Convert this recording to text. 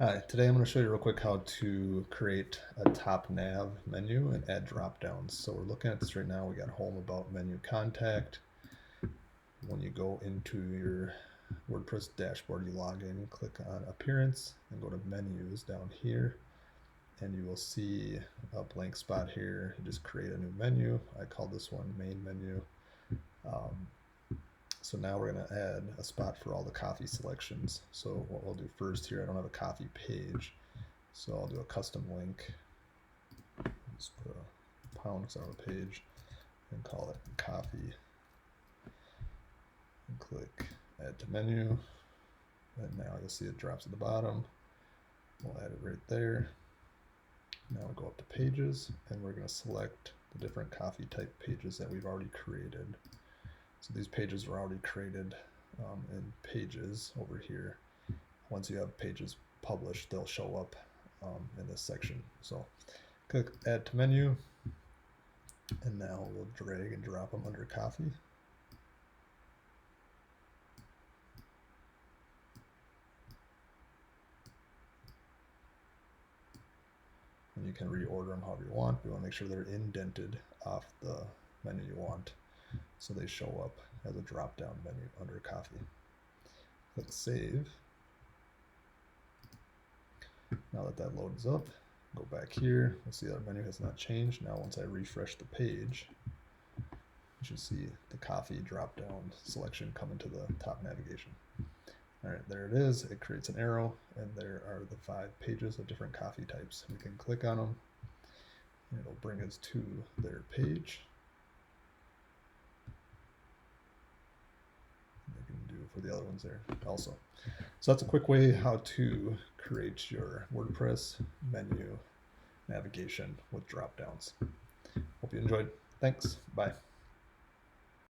Hi, today I'm going to show you real quick how to create a top nav menu and add drop downs. So we're looking at this right now. We got home, about, menu, contact. When you go into your WordPress dashboard, you log in, click on appearance and go to menus down here, and you will see a blank spot here. You just create a new menu. I call this one main menu. So now we're going to add a spot for all the coffee selections. So what we'll do first here, I don't have a coffee page, so I'll do a custom link. Just put a pound because I have a page and call it coffee. And click add to menu. And now you'll see it drops at the bottom. We'll add it right there. Now we'll go up to pages and we're going to select the different coffee type pages that we've already created. So these pages were already created in pages over here. Once you have pages published, they'll show up in this section. So click add to menu, and now we'll drag and drop them under coffee. And you can reorder them however you want. We want to make sure they're indented off the menu you want, so they show up as a drop-down menu under coffee. Click save. Now that loads up, go back here. We'll see that our menu has not changed. Now once I refresh the page, you should see the coffee drop-down selection come into the top navigation. All right, there it is. It creates an arrow, and there are the 5 pages of different coffee types. We can click on them, and it'll bring us to their page. We can do for the other ones there also. So that's a quick way how to create your WordPress menu navigation with drop downs. Hope you enjoyed. Thanks. Bye.